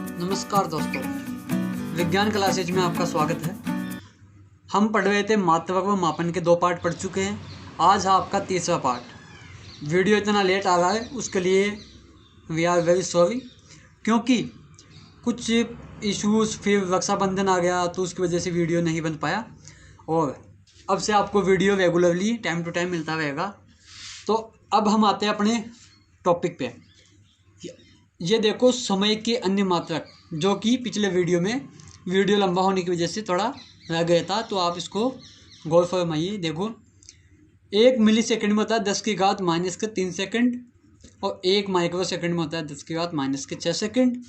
नमस्कार दोस्तों, विज्ञान क्लासेज में आपका स्वागत है। हम पढ़ रहे थे मात्रक व मापन के 2 पार्ट पढ़ चुके हैं। आज है आपका तीसरा पार्ट। वीडियो इतना लेट आ रहा है उसके लिए वी आर वेरी सॉरी, क्योंकि कुछ इश्यूज़, फिर रक्षाबंधन आ गया तो उसकी वजह से वीडियो नहीं बन पाया। और अब से आपको video regularly time to time मिलता रहेगा। तो अब हम आते हैं अपने टॉपिक पे। ये देखो समय के अन्य मात्रक, जो कि पिछले वीडियो में वीडियो लंबा होने की वजह से थोड़ा रह गया था, तो आप इसको गौर फरमाइए। देखो, 1 मिली सेकेंड में होता है 10⁻³ सेकेंड, और 1 माइक्रो सेकेंड में होता है 10⁻⁻6 second.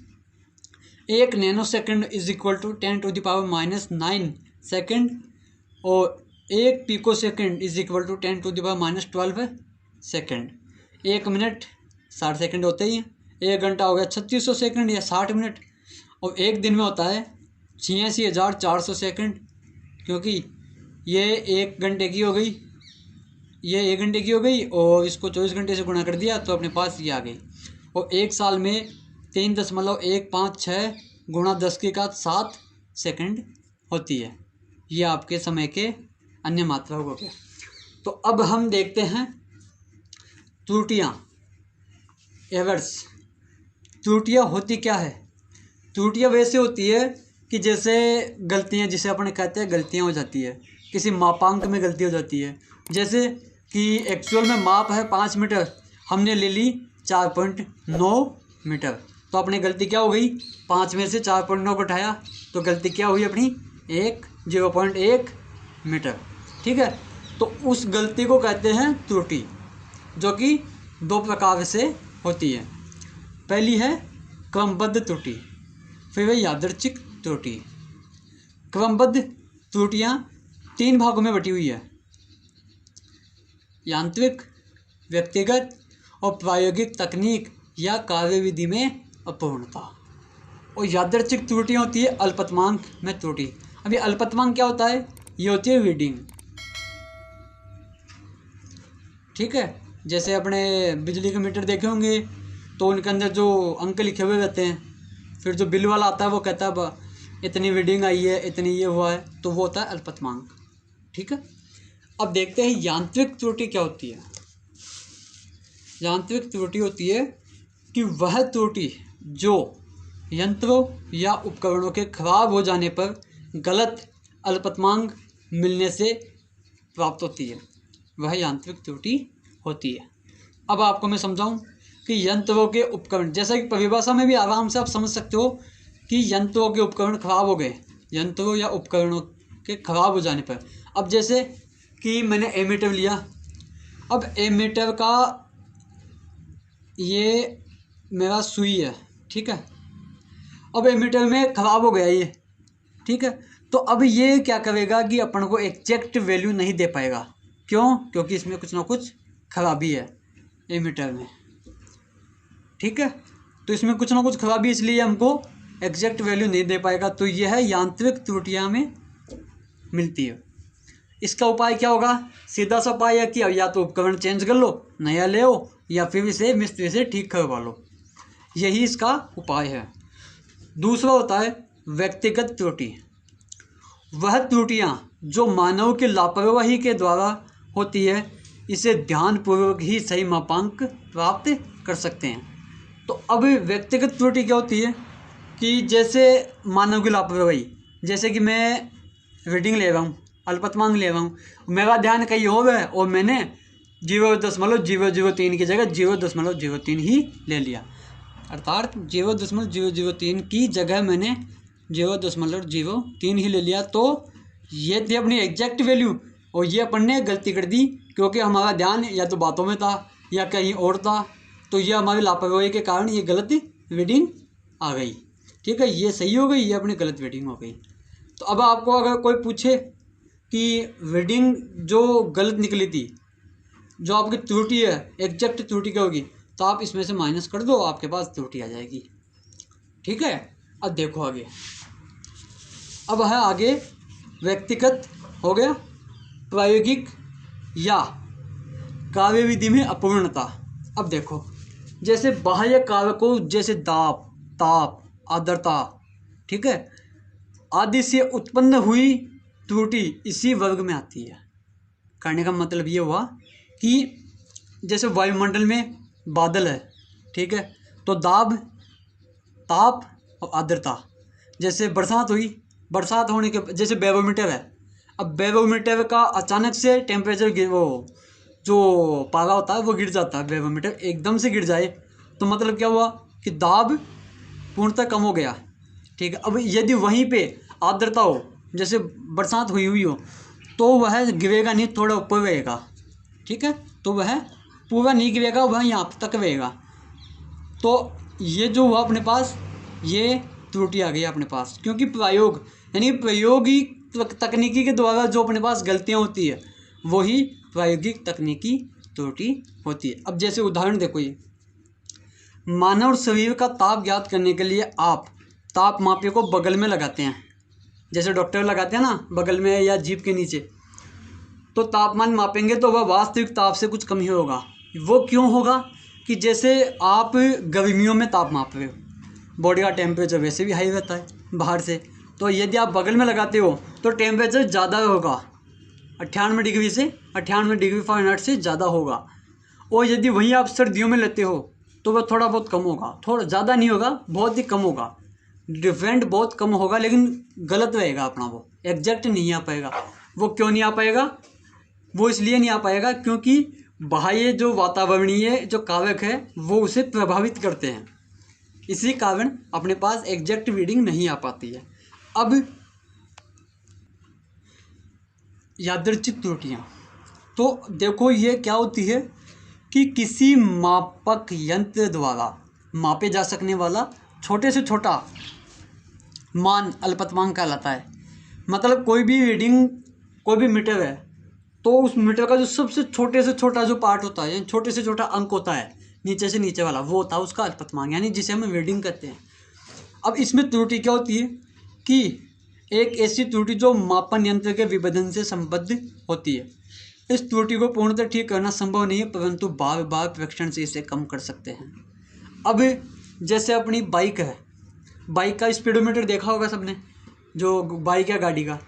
1 nano second is equal to 10⁻⁹ second, और 1 pico second is equal to 10⁻12 second. 1 minute 60 second होते ही हैं। 1 घंटा हो गया 3600 सेकंड या 60 मिनट, और 1 दिन में होता है 86,400 सेकंड, क्योंकि ये 1 घंटे की हो गई, ये 1 घंटे की हो गई, और इसको 24 घंटे से गुणा कर दिया तो अपने पास ये आ गई। और 1 साल में 3.156 गुणा 10⁻7 सेकंड होती है। ये आपके समय के अन्य मात्रा हो गए। तो अब हम देखते हैं त्रुटियाँ, एरर्स। त्रुटियाँ होती क्या है? त्रुटियाँ वैसे होती है कि जैसे गलतियाँ, जिसे अपन कहते हैं गलतियाँ हो जाती है, किसी मापांक में गलती हो जाती है। जैसे कि एक्चुअल में माप है 5 मीटर, हमने ले ली 4.9 मीटर, तो अपनी गलती क्या हो गई? 5 में से 4.9 घटाया तो गलती क्या हुई अपनी? 0.1 मीटर। ठीक है, तो उस गलती को कहते हैं त्रुटि, जो कि 2 प्रकार से होती है। पहली है क्रमबद्ध त्रुटि, फिर है यादृच्छिक त्रुटि। क्रमबद्ध त्रुटियाँ 3 भागों में बटी हुई है: यांत्रिक, व्यक्तिगत और प्रायोगिक तकनीक या कार्यविधि में अपूर्णता। और यादृच्छिक त्रुटियाँ होती है अल्पतमांक में त्रुटि। अब ये अल्पतमांक क्या होता है? ये होती है रीडिंग। ठीक है, जैसे अपने बिजली के मीटर देखे होंगे तो उनके अंदर जो अंक लिखे हुए रहते हैं, फिर जो बिल वाला आता है वो कहता है इतनी रीडिंग आई है, इतनी ये हुआ है, तो वो होता है अल्पतमांक। ठीक है, अब देखते हैं यांत्रिक त्रुटि क्या होती है। यांत्रिक त्रुटि होती है कि वह त्रुटि जो यंत्रों या उपकरणों के खराब हो जाने पर गलत अल्पतमांक मिलने से प्राप्त होती है, वह यांत्रिक त्रुटि होती है। अब आपको मैं समझाऊं कि यंत्रों के उपकरण, जैसा कि परिभाषा में भी आराम से आप समझ सकते हो कि यंत्रों के उपकरण खराब हो गए, यंत्रों या उपकरणों के खराब हो जाने पर। अब जैसे कि मैंने एमीटर लिया, अब एमीटर का ये मेरा सुई है, ठीक है, अब एमीटर में खराब हो गया ये, ठीक है, तो अब ये क्या करेगा कि अपन को एग्जैक्ट वैल्यू नहीं दे पाएगा। क्यों? क्योंकि इसमें कुछ ना कुछ खराबी है एमीटर में। ठीक है, तो इसमें कुछ ना कुछ खराबी, इसलिए हमको एग्जैक्ट वैल्यू नहीं दे पाएगा। तो यह है यांत्रिक त्रुटियां में मिलती है। इसका उपाय क्या होगा? सीधा सा उपाय है कि या तो उपकरण चेंज कर लो, नया ले आओ, या फिर इसे मिस्त्री से ठीक करवा लो। यही इसका उपाय है। दूसरा होता है व्यक्तिगत त्रुटि। वह त्रुटियां जो मानव की लापरवाही के द्वारा होती है, इसे ध्यानपूर्वक ही सही मापांक प्राप्त कर सकते हैं। तो अब व्यक्तिगत त्रुटि क्या होती है कि जैसे मानव की लापरवाही, जैसे कि मैं रीडिंग ले रहा हूँ, अल्पतमांक ले रहा हूँ, मेरा ध्यान कहीं और है और मैंने 0.003 की जगह 0.03 ही ले लिया, अर्थात 0.003 की जगह मैंने 0.03 ही ले लिया। तो ये थी अपनी एग्जैक्ट वैल्यू, और ये अपन ने गलती कर दी क्योंकि हमारा ध्यान या तो बातों में था या कहीं और था। तो ये हमारी लापरवाही के कारण ये गलत रीडिंग आ गई। ठीक है, ये सही हो गई, ये अपनी गलत रीडिंग हो गई। तो अब आपको अगर कोई पूछे कि रीडिंग जो गलत निकली थी, जो आपकी त्रुटि है, एग्जैक्ट त्रुटि क्या होगी, तो आप इसमें से माइनस कर दो, आपके पास त्रुटि आ जाएगी। ठीक है, अब देखो आगे। अब है आगे व्यक्तिगत हो गया, प्रायोगिक या कार्यविधि में अपूर्णता। अब देखो, जैसे बाह्य कारकों जैसे दाब, ताप, आर्द्रता, ठीक है, आदि से उत्पन्न हुई त्रुटि इसी वर्ग में आती है। कहने का मतलब ये हुआ कि जैसे वायुमंडल में बादल है, ठीक है, तो दाब, ताप और आर्द्रता, जैसे बरसात हुई, बरसात होने के जैसे बैरोमीटर है, अब बैरोमीटर का अचानक से टेम्परेचर गिर, वो जो पारा होता है वो गिर जाता है, बैरोमीटर एकदम से गिर जाए तो मतलब क्या हुआ कि दाब पूर्णतः कम हो गया, ठीक है। अब यदि वहीं पे आर्द्रता हो, जैसे बरसात हुई हो, तो वह गिरेगा नहीं, थोड़ा ऊपर रहेगा, ठीक है, तो वह पूरा नहीं गिरेगा, वह यहाँ तक रहेगा। तो ये जो हुआ अपने पास, ये त्रुटि आ गई अपने पास, क्योंकि प्रयोग यानी प्रायोगिक तकनीकी के द्वारा जो अपने पास गलतियाँ होती है वही प्रायोगिक तकनीकी त्रुटि होती है। अब जैसे उदाहरण देखो, ये मानव शरीर का ताप ज्ञात करने के लिए आप ताप मापी को बगल में लगाते हैं, जैसे डॉक्टर लगाते हैं ना बगल में या जीभ के नीचे, तो तापमान मापेंगे तो वह वास्तविक ताप से कुछ कम ही होगा। वो क्यों होगा कि जैसे आप गर्मियों में ताप माप रहे हो, बॉडी का टेम्परेचर वैसे भी हाई रहता है बाहर से, तो यदि आप बगल में लगाते हो तो टेम्परेचर ज़्यादा होगा, 98 डिग्री से 98 डिग्री फ़ारेनहाइट से ज़्यादा होगा। और यदि वहीं आप सर्दियों में लेते हो तो वह थोड़ा बहुत कम होगा, थोड़ा ज़्यादा नहीं होगा, बहुत ही कम होगा, डिफरेंट बहुत कम होगा, लेकिन गलत रहेगा अपना, वो एग्जैक्ट नहीं आ पाएगा। वो क्यों नहीं आ पाएगा? वो इसलिए नहीं आ पाएगा क्योंकि बाह्य जो वातावरणीय जो कारक है वो उसे प्रभावित करते हैं, इसी कारण अपने पास एग्जैक्ट रीडिंग नहीं आ पाती है। अब यादृच्छिक त्रुटियाँ, तो देखो ये क्या होती है कि किसी मापक यंत्र द्वारा मापे जा सकने वाला छोटे से छोटा मान अल्पतमांक कहलाता है। मतलब कोई भी रीडिंग, कोई भी मीटर है तो उस मीटर का जो सबसे छोटे से छोटा जो पार्ट होता है, यानी छोटे से छोटा अंक होता है नीचे से नीचे वाला, वो होता है उसका अल्पतमांक, यानी जिसे हम रीडिंग कहते हैं। अब इसमें त्रुटि क्या होती है कि एक ऐसी त्रुटि जो मापन यंत्र के विभेदन से संबद्ध होती है। इस त्रुटि को पूर्णतः ठीक करना संभव नहीं है, परंतु बार बार परीक्षण से इसे कम कर सकते हैं। अब जैसे अपनी बाइक है, बाइक का स्पीडोमीटर देखा होगा सबने, जो बाइक है गाड़ी का,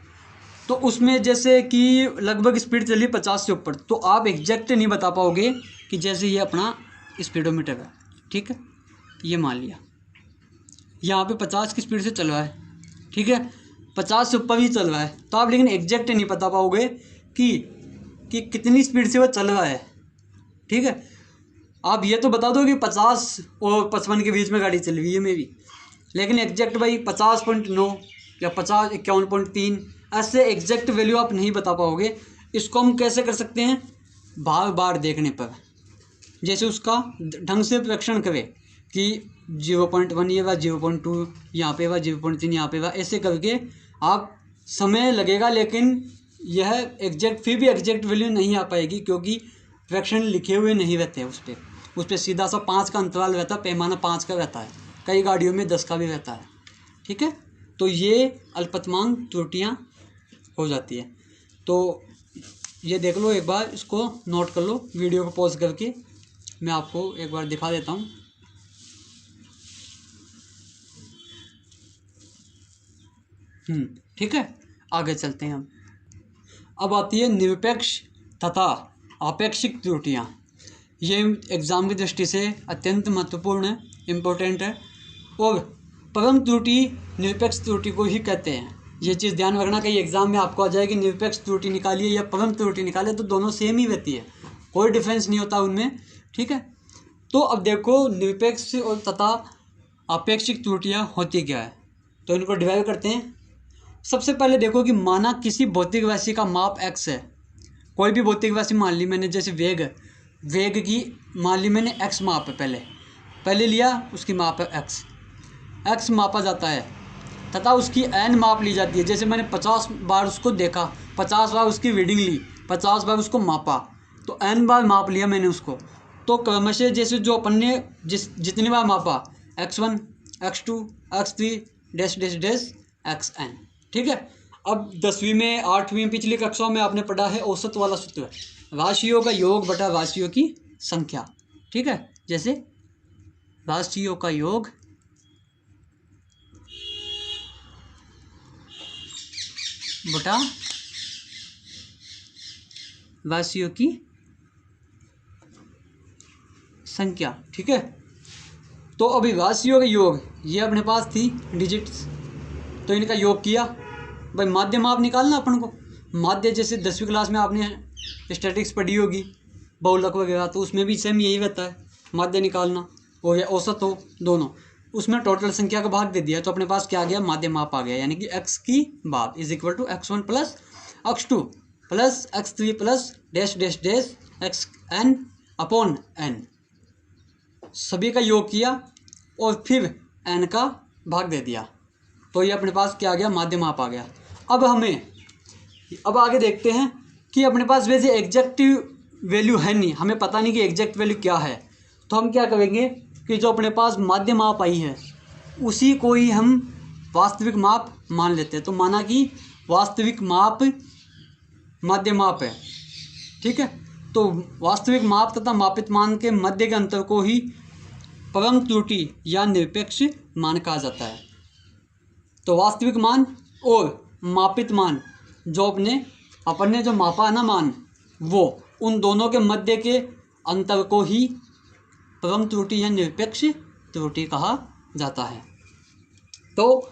तो उसमें जैसे कि लगभग स्पीड चली 50 से ऊपर, तो आप एग्जैक्ट नहीं बता पाओगे कि जैसे ये अपना स्पीडोमीटर है, ठीक है, ये मान लिया यहाँ पे 50 की स्पीड से चल रहा है, ठीक है, 50 से ऊपर ही चल रहा है, तो आप लेकिन एग्जैक्ट नहीं बता पाओगे कि कितनी स्पीड से वो चल रहा है, ठीक है। आप ये तो बता दो कि 50 और 55 के बीच में गाड़ी चल रही है मेरी, लेकिन एग्जैक्ट भाई 50.9 या 51.3 ऐसे एग्जैक्ट वैल्यू आप नहीं बता पाओगे। इसको हम कैसे कर सकते हैं? बार बार देखने पर, जैसे उसका ढंग से परीक्षण करें कि 0.1 ये वा 0.2 यहाँ पे वा 0.3 यहाँ पे वा, ऐसे करके आप समय लगेगा, लेकिन यह एग्जैक्ट फिर भी एग्जैक्ट वैल्यू नहीं आ पाएगी क्योंकि फ्रैक्शन लिखे हुए नहीं रहते हैं उस पर सीधा सा 5 का अंतराल रहता है, पैमाना 5 का रहता है, कई गाड़ियों में 10 का भी रहता है, ठीक है। तो ये अल्पतमांक त्रुटियाँ हो जाती है। तो ये देख लो एक बार, इसको नोट कर लो, वीडियो को पॉज करके मैं आपको एक बार दिखा देता हूँ। ठीक है, आगे चलते हैं हम। अब आती है निरपेक्ष तथा आपेक्षिक त्रुटियाँ। ये एग्ज़ाम की दृष्टि से अत्यंत महत्वपूर्ण है, इम्पोर्टेंट है, और परम त्रुटि निरपेक्ष त्रुटि को ही कहते हैं। ये चीज़ ध्यान रखना, कहीं एग्जाम में आपको आ जाएगी निरपेक्ष त्रुटि निकालिए या परम त्रुटि निकालिए, तो दोनों सेम ही रहती है, कोई डिफरेंस नहीं होता उनमें, ठीक है। तो अब देखो निरपेक्ष और तथा आपेक्षिक त्रुटियाँ होती क्या है, तो इनको डिवाइड करते हैं। सबसे पहले देखो कि माना किसी भौतिक राशि का माप x है, कोई भी भौतिक राशि मान ली मैंने, जैसे वेग की मान ली मैंने x माप है, पहले लिया, उसकी माप है x मापा जाता है, तथा उसकी n माप ली जाती है। जैसे मैंने 50 बार उसको देखा, 50 बार उसकी रीडिंग ली, 50 बार उसको मापा, तो n बार माप लिया मैंने उसको, तो क्रमशः जैसे जो अपन ने जितनी बार मापा, x1 x2 x3 dash dash dash xn, ठीक है। अब 10वीं में 8वीं में पिछली कक्षाओं में आपने पढ़ा है औसत वाला सूत्र, राशियों का योग बटा राशियों की संख्या, ठीक है। जैसे राशियों का योग बटा राशियों की संख्या। ठीक है, तो अभी राशियों का योग ये अपने पास थी डिजिट्स, तो इनका योग किया। भाई माध्य माप निकालना अपन को। माध्य जैसे 10वीं क्लास में आपने स्टैटिक्स पढ़ी होगी, बहुलक वगैरह, तो उसमें भी सेम यही रहता है, माध्य निकालना हो या औसत हो, दोनों। उसमें टोटल संख्या का भाग दे दिया, तो अपने पास क्या आ गया, माध्य माप आ गया, यानी कि x की बात is equal to x1 plus x2 plus x3 plus dash dash dash xn upon n, सभी का योग किया और फिर n का भाग दे दिया, तो ये अपने पास क्या आ गया, माध्य माप आ गया। अब आगे देखते हैं कि अपने पास वैसे एग्जैक्ट वैल्यू है नहीं, हमें पता नहीं कि एग्जैक्ट वैल्यू क्या है, तो हम क्या करेंगे कि जो अपने पास माध्य माप आई है उसी को ही हम वास्तविक माप मान लेते हैं। तो माना कि वास्तविक माप माध्य माप है। ठीक है, तो वास्तविक माप तथा मापित मान के मध्य के अंतर को ही परम त्रुटि या निरपेक्ष मान कहा जाता है। तो वास्तविक मान और मापित मान, जो अपन ने जो मापा है ना मान, वो उन दोनों के मध्य के अंतर को ही परम त्रुटि या निरपेक्ष त्रुटि कहा जाता है। तो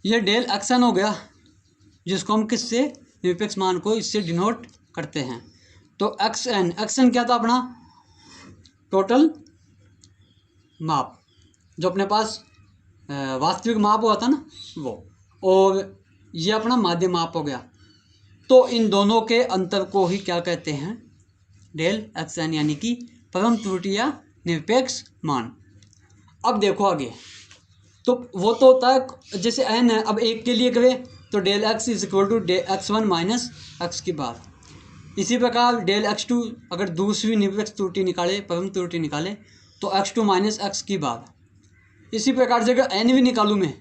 ये डेल एक्सन हो गया, जिसको हम किससे, निरपेक्ष मान को इससे डिनोट करते हैं। तो एक्सन क्या था अपना, टोटल माप, जो अपने पास वास्तविक माप हुआ था ना वो, और ये अपना माध्य माप हो गया। तो इन दोनों के अंतर को ही क्या कहते हैं, डेल एक्सन, यानी कि परम त्रुटि या निरपेक्ष मान। अब देखो आगे, तो वो तो होता है जैसे n है, अब एक के लिए करें तो del x is equal to x1 minus x की बात। इसी प्रकार डेल x2 अगर दूसरी निरपेक्ष त्रुटि निकाले, परम त्रुटि निकाले, तो x2 माइनस एक्स की बात। इसी प्रकार से अगर n भी निकालूँ मैं,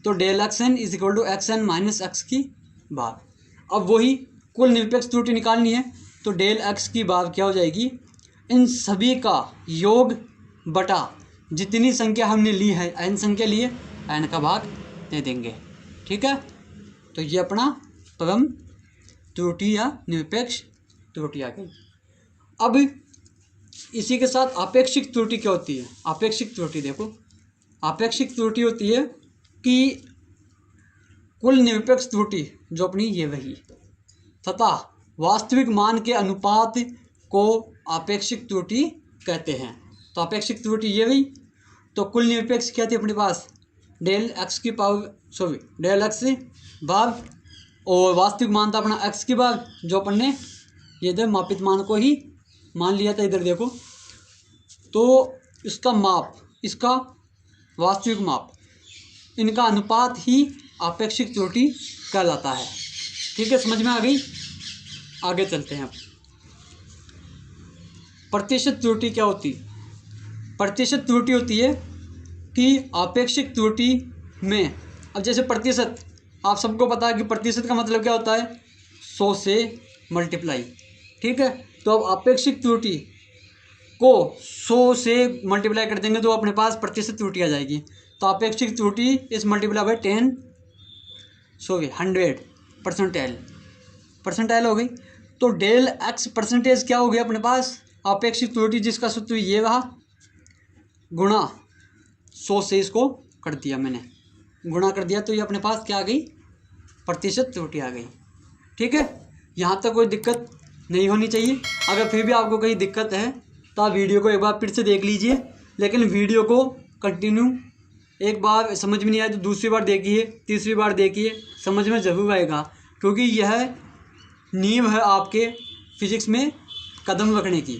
तो del xn is equal to xn minus x की बात। अब वही कुल निरपेक्ष त्रुटि निकालनी है, तो डेल x की बात क्या हो जाएगी, इन सभी का योग बटा जितनी संख्या हमने ली है, n संख्या लिए, n का भाग दे देंगे। ठीक है, तो ये अपना परम त्रुटि या निरपेक्ष त्रुटि आ गई। अब इसी के साथ आपेक्षिक त्रुटि क्या होती है। आपेक्षिक त्रुटि देखो, आपेक्षिक त्रुटि होती है कि कुल निरपेक्ष त्रुटि जो अपनी ये रही तथा वास्तविक मान के अनुपात को आपेक्षिक त्रुटि कहते हैं। तो आपेक्षिक त्रुटि ये रही, तो कुल निरपेक्ष क्या थी अपने पास, डेल एक्स भाग, और वास्तविक मान था अपना x की भाग, जो अपन ने ये इधर मापित मान को ही मान लिया था। इधर देखो, तो इसका माप, इसका वास्तविक माप, इनका अनुपात ही आपेक्षिक त्रुटि कहलाता है। ठीक है, समझ में आ गई। आगे चलते हैं। अब प्रतिशत त्रुटि क्या होती है। प्रतिशत त्रुटि होती है कि आपेक्षिक त्रुटि में, अब जैसे प्रतिशत, आप सबको पता है कि प्रतिशत का मतलब क्या होता है, 100 से मल्टीप्लाई। ठीक है, तो अब आपेक्षिक त्रुटि को 100 से मल्टीप्लाई कर देंगे तो अपने पास प्रतिशत त्रुटि आ जाएगी। तो आपेक्षिक त्रुटि इस मल्टीप्लाई बाय 100 परसेंटाइल हो गई। तो डेल एक्स परसेंटेज क्या हो गया अपने पास, आपेक्षिक त्रुटि जिसका सूत्र ये रहा, गुणा 100 से इसको कर दिया मैंने, गुणा कर दिया, तो ये अपने पास क्या आ गई, प्रतिशत त्रुटि आ गई। ठीक है, यहाँ तक कोई दिक्कत नहीं होनी चाहिए। अगर फिर भी आपको कहीं दिक्कत है तो आप वीडियो को एक बार फिर से देख लीजिए, लेकिन वीडियो को कंटिन्यू, एक बार समझ में नहीं आया तो दूसरी बार देखिए, तीसरी बार देखिए, समझ में ज़रूर आएगा, क्योंकि यह नींव है आपके फिजिक्स में कदम रखने की।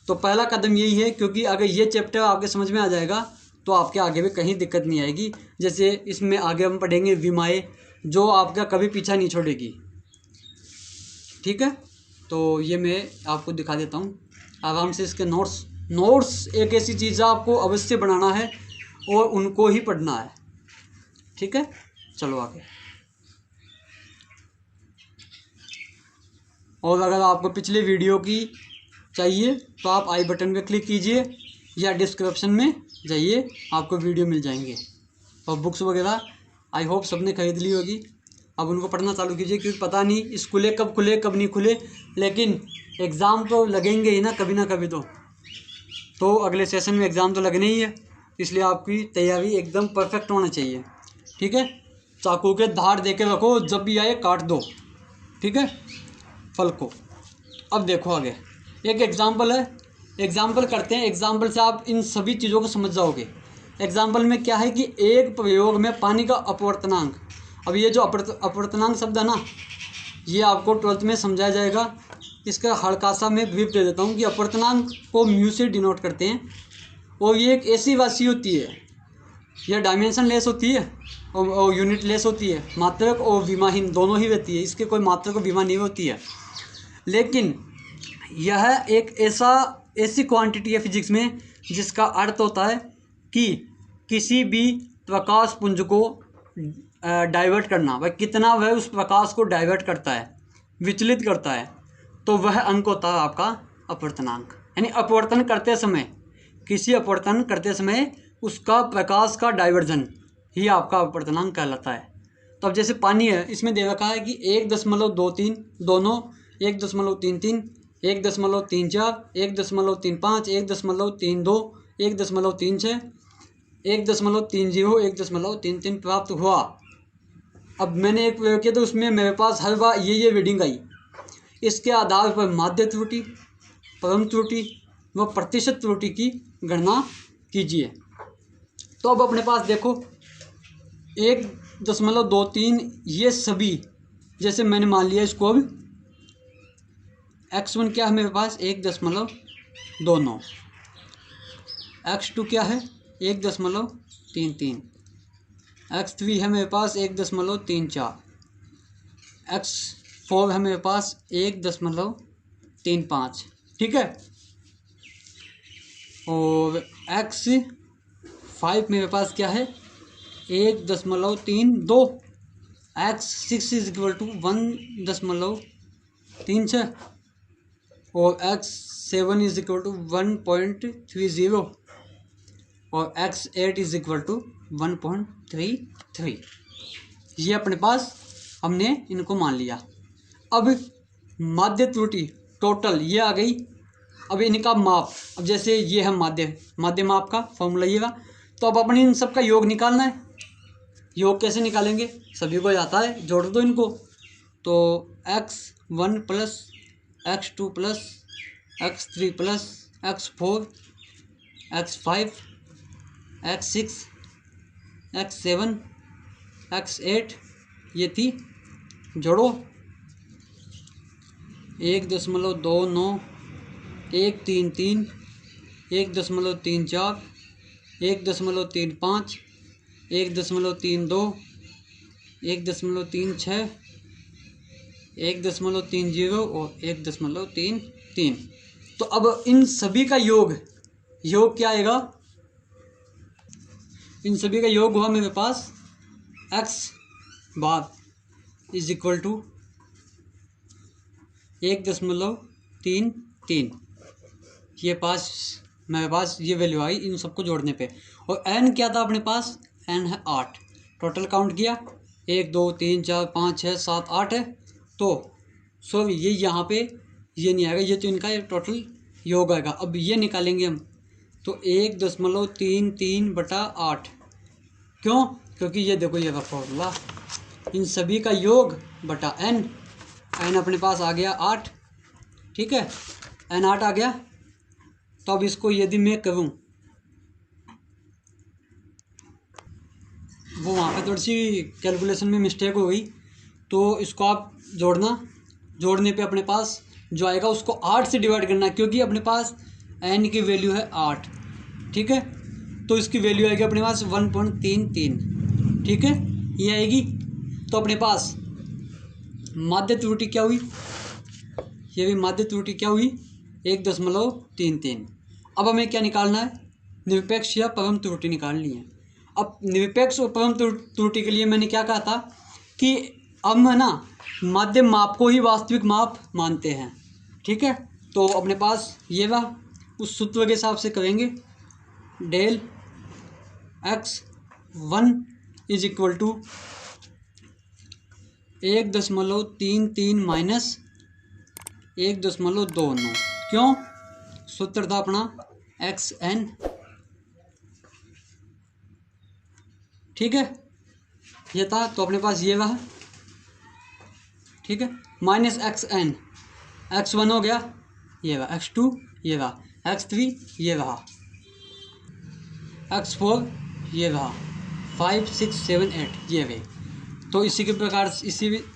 तो पहला कदम यही है, क्योंकि अगर ये चैप्टर आपके समझ में आ जाएगा तो आपके आगे भी कहीं दिक्कत नहीं आएगी। जैसे इसमें आगे हम पढ़ेंगे विमाएँ, जो आपका कभी पीछा नहीं छोड़ेगी। ठीक है, तो ये मैं आपको दिखा देता हूँ आराम से। इसके नोट्स एक ऐसी चीज़ आपको अवश्य बनाना है और उनको ही पढ़ना है। ठीक है, चलो आगे। और अगर आपको पिछले वीडियो की चाहिए तो आप आई बटन पर क्लिक कीजिए या डिस्क्रिप्शन में जाइए, आपको वीडियो मिल जाएंगे। और बुक्स वगैरह आई होप सबने खरीद ली होगी। अब उनको पढ़ना चालू कीजिए, क्योंकि पता नहीं स्कूलें कब खुले कब नहीं खुले, लेकिन एग्ज़ाम तो लगेंगे ही ना कभी तो अगले सेशन में एग्ज़ाम तो लगने ही है, इसलिए आपकी तैयारी एकदम परफेक्ट होना चाहिए। ठीक है, चाकू के धार दे के रखो, जब भी आए काट दो। ठीक है, फल को। अब देखो आगे एक एग्ज़ाम्पल है, एग्ज़ाम्पल करते हैं। एग्ज़ाम्पल से आप इन सभी चीज़ों को समझ जाओगे। एग्ज़ाम्पल में क्या है कि एक प्रयोग में पानी का अपवर्तनांक। अब ये जो अपवर्तनांक शब्द है ना, ये आपको 12th में समझाया जाएगा। इसका हल्का सा मैं ब्रीफ दे देता हूँ कि अपवर्तनांक को म्यू से डिनोट करते हैं, और ये एक ऐसी राशि होती है, यह डायमेंशन लेस होती है और यूनिट लेस होती है। मात्रक और विमाहीन दोनों ही रहती है, इसके कोई मात्रक और विमा नहीं होती है। लेकिन यह एक ऐसी क्वांटिटी है फिजिक्स में जिसका अर्थ होता है कि किसी भी प्रकाश पुंज को डाइवर्ट करना, वह कितना वह उस प्रकाश को डाइवर्ट करता है, विचलित करता है, तो वह अंक होता है आपका अपवर्तनांक। यानी अपवर्तन करते समय, किसी अपवर्तन करते समय उसका प्रकाश का डाइवर्जन ही आपका अपवर्तनांक कहलाता है। तो अब जैसे पानी है, इसमें दे रखा है कि 1.23 दोनों 1.33 1.34 1.35 1.32 1.36 1.30 1.33 प्राप्त हुआ। अब मैंने एक प्रयोग किया तो उसमें मेरे पास हर बार ये रीडिंग आई। इसके आधार पर माध्य त्रुटि, परम त्रुटि व प्रतिशत त्रुटि की गणना कीजिए। तो अब अपने पास देखो 1.23 ये सभी, जैसे मैंने मान लिया इसको, अब x1 क्या है मेरे पास 1.29, x2 क्या है 1.33, x3 है मेरे पास 1.34, x4 है मेरे पास 1.35। ठीक है, और x5 मेरे पास क्या है 1.32, x6 इज इक्वल टू 1.36 और x7 इज इक्वल टू 1.30 और x8 इज इक्वल टू 1.33। ये अपने पास हमने इनको मान लिया। अब माध्य त्रुटि टोटल ये आ गई। अब इनका माप, अब जैसे ये है माध्य माप का फॉर्मूला ये रहा। तो अब अपने इन सब का योग निकालना है। योग कैसे निकालेंगे, सभी को आता है, जोड़ दो इनको। तो x1 plus x2 plus x3 plus x4 x5 x6 x7 x8 ये थी, जोड़ो 1.29 1.33 1.34 1.35 1.32 1.36 1.30 और 1.33। तो अब इन सभी का योग क्या आएगा, इन सभी का योग हुआ मेरे पास x bar is equal to 1.33। ये पास मेरे पास ये वैल्यू आई इन सबको जोड़ने पे। और n क्या था अपने पास, n है 8। टोटल काउंट किया 1 2 3 4 5 6 7 8 है। तो सॉरी ये यहाँ पे ये नहीं आएगा, ये तो इनका टोटल योग आएगा। अब ये निकालेंगे हम, तो 1.33/8। क्यों, क्योंकि ये देखो ये फॉर्मूला, इन सभी का योग बटा n अपने पास आ गया 8। ठीक है, n 8 आ गया। तो अब इसको यदि मैं करूँ, वो वहाँ पे थोड़ी सी कैलकुलेशन में मिस्टेक हो गई, तो इसको आप जोड़ने पे अपने पास जो आएगा उसको 8 से डिवाइड करना, क्योंकि अपने पास n की वैल्यू है 8। ठीक है, तो इसकी वैल्यू आएगी अपने पास 1.33। ठीक है, ये आएगी। तो अपने पास माध्य त्रुटि क्या हुई, ये भी माध्य त्रुटि क्या हुई 1.33। अब हमें क्या निकालना है, निरपेक्ष या परम त्रुटि निकालनी है। अब निरपेक्ष और परम त्रुटि के लिए मैंने क्या कहा था कि हम है ना माध्य माप को ही वास्तविक माप मानते हैं। ठीक है, तो अपने पास ये रहा, उस सूत्र के हिसाब से करेंगे। Del x1 is equal to 1.33 minus 1.29। क्यों? सूत्र था अपना xn, ठीक है, ये था, तो अपने पास ये रहा, ठीक है, माइनस xn, x1 हो गया, ये रहा, x2 ये रहा, x3 ये रहा, x4 ये रहा, 5 6 7 8 ये रहे। तो इसी के प्रकार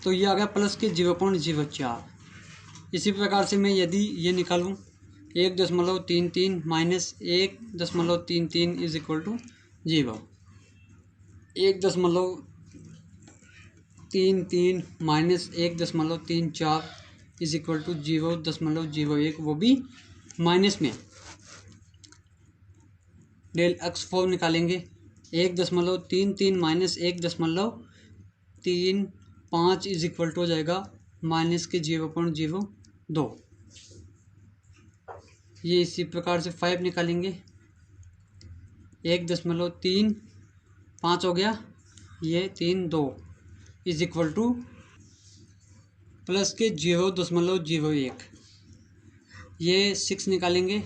तो ये आ गया प्लस के 0.04। इसी प्रकार से मैं यदि ये निकालूं 1.33 minus 1.33 is equal to 0, 1.33 minus 1.34 is equal to 0.01, वो भी माइनस में। डेल x4 निकालेंगे, 1.33 माइनस 1.35 इज इक्वल टू हो जाएगा माइनस के 0.02। ये इसी प्रकार से 5 निकालेंगे, 1.35 हो गया, ये 3.2 इज इक्वल टू प्लस के 0.01। ये 6 निकालेंगे,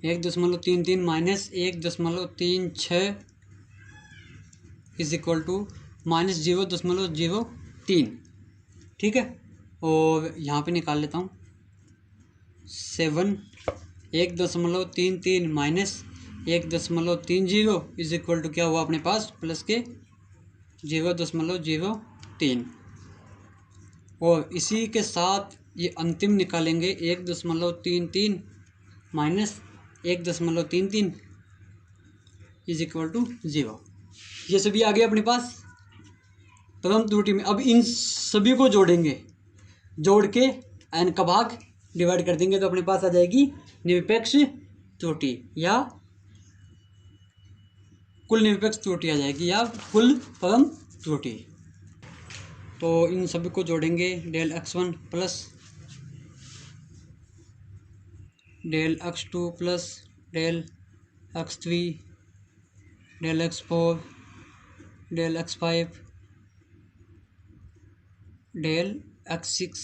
1.33 minus 1.36 is equal to minus 0.03, ठीक है। और यहाँ पे निकाल लेता हूँ 7, 1.33 माइनस 1.30 इज इक्वल टू क्या हुआ अपने पास प्लस के 0.03। और इसी के साथ ये अंतिम निकालेंगे 1.33 माइनस 1.33 इज इक्वल टू 0। ये सभी आ गए अपने पास प्रथम त्रुटि में। अब इन सभी को जोड़ेंगे, जोड़ के n का भाग डिवाइड कर देंगे तो अपने पास आ जाएगी निरपेक्ष त्रुटि या कुल निरपेक्ष त्रुटि आ जाएगी या कुल परम त्रुटि। तो इन सभी को जोड़ेंगे, del x1 plus del x2 plus del x3 del x4 del x5 del x6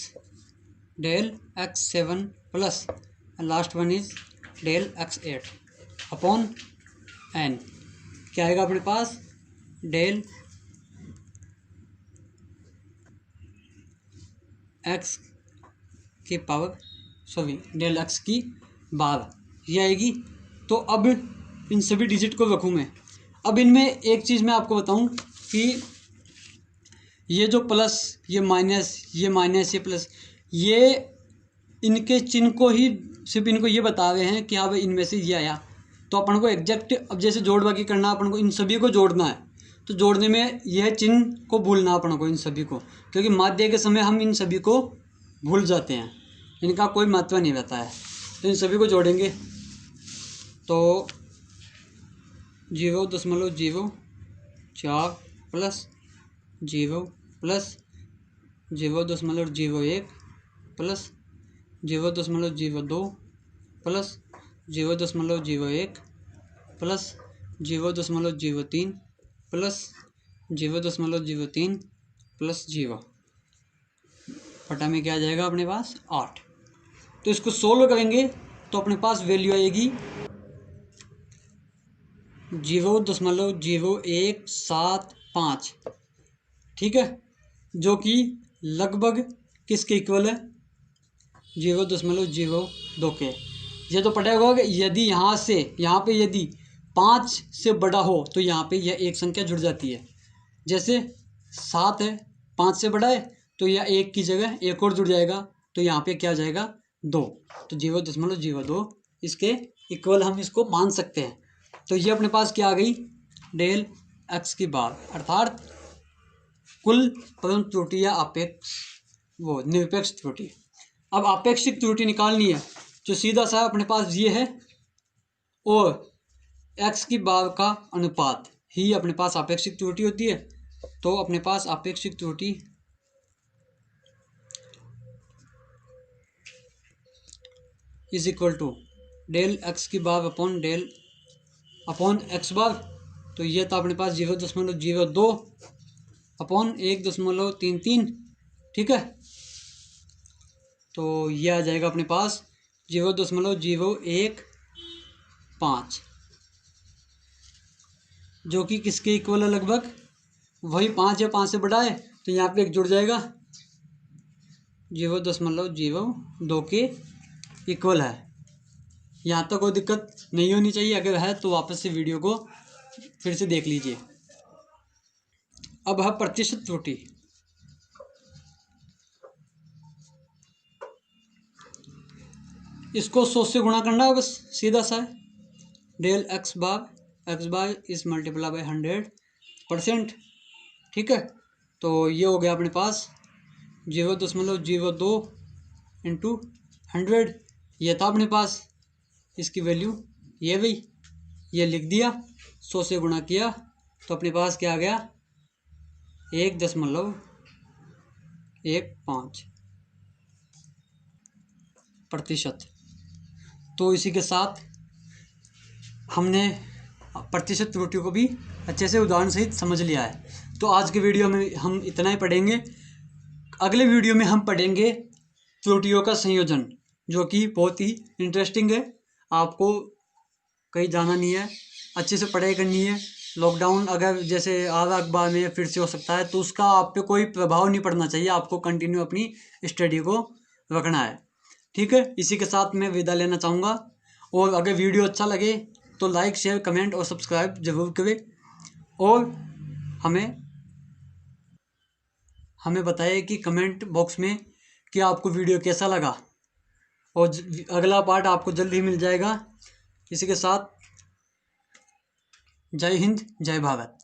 del x7 plus last one is del x8 upon n। क्या आएगा अपने पास डेल x की पावर डेल x की बार ये आएगी। तो अब इन सभी डिजिट को रखूँ मैं। अब इनमें एक चीज़ मैं आपको बताऊं कि ये जो प्लस ये माइनस ये प्लस, ये इनके चिन्ह को ही सिर्फ इनको ये बता रहे हैं कि हाँ भाई इनमें से ये आया। तो अपन को एग्जैक्ट अब जैसे जोड़ बाकी करना, अपन को इन सभी को जोड़ना है, तो जोड़ने में यह चिन्ह को भूलना अपन को इन सभी को, क्योंकि माध्य के समय हम इन सभी को भूल जाते हैं, इनका कोई महत्व नहीं रहता है। तो इन सभी को जोड़ेंगे तो 0.04 plus 0 plus 0.01 plus 0.02 plus 0.01 plus 0.03 plus 0.03 plus 0 फटा में क्या आ जाएगा अपने पास 8। तो इसको सोल्व करेंगे तो अपने पास वैल्यू आएगी 0.0175, ठीक है, जो कि लगभग किसके इक्वल है 0.02 के। ये तो पता होगा कि यदि यहाँ से यहाँ पे यदि 5 से बड़ा हो तो यहाँ पे यह एक संख्या जुड़ जाती है। जैसे 7 है, 5 से बड़ा है तो यह 1 की जगह एक और जुड़ जाएगा, तो यहाँ पे क्या आ जाएगा 2, तो 0.02 इसके इक्वल हम इसको मान सकते हैं। तो ये अपने पास क्या आ गई डेल x की बार, अर्थात कुल परम त्रुटि या निरपेक्ष त्रुटि। अब आपेक्षिक त्रुटि निकालनी है जो सीधा सा अपने पास ये है, और x की बार का अनुपात ही अपने पास आपेक्षिक त्रुटि होती है। तो अपने पास आपेक्षिक त्रुटि is equal to del x की बार अपॉन x बार। तो ये था अपने पास 0.02 अपॉन 1.33। ठीक है, तो ये आ जाएगा अपने पास 0.015, जो कि किसके इक्वल है, लगभग वही 5 है, 5 से बड़ा है तो यहाँ पे एक जुड़ जाएगा, 0.02 के इक्वल है। यहाँ तक कोई दिक्कत नहीं होनी चाहिए, अगर है तो वापस से वीडियो को फिर से देख लीजिए। अब है प्रतिशत त्रुटि। इसको 100 से गुणा करना है, बस सीधा सा है। डेल एक्स बार इस मल्टीप्लाई बाय 100%। ठीक है, तो ये हो गया अपने पास 0.02 इंटू 100। ये था अपने पास, इसकी वैल्यू ये भाई, ये लिख दिया, 100 से गुणा किया तो अपने पास क्या आ गया, 1.15%। तो इसी के साथ हमने प्रतिशत त्रुटियों को भी अच्छे से उदाहरण सहित समझ लिया है। तो आज के वीडियो में हम इतना ही पढ़ेंगे। अगले वीडियो में हम पढ़ेंगे त्रुटियों का संयोजन, जो कि बहुत ही इंटरेस्टिंग है। आपको कहीं जाना नहीं है, अच्छे से पढ़ाई करनी है। लॉकडाउन अगर जैसे आधा अखबार में फिर से हो सकता है तो उसका आप पे कोई प्रभाव नहीं पड़ना चाहिए, आपको कंटिन्यू अपनी स्टडी को रखना है। ठीक है, इसी के साथ मैं विदा लेना चाहूँगा। और अगर वीडियो अच्छा लगे तो लाइक, शेयर, कमेंट और सब्सक्राइब जरूर करें। और हमें बताइए कि कमेंट बॉक्स में कि आपको वीडियो कैसा लगा। और अगला पार्ट आपको जल्द ही मिल जाएगा। इसी के साथ जय हिंद, जय भारत।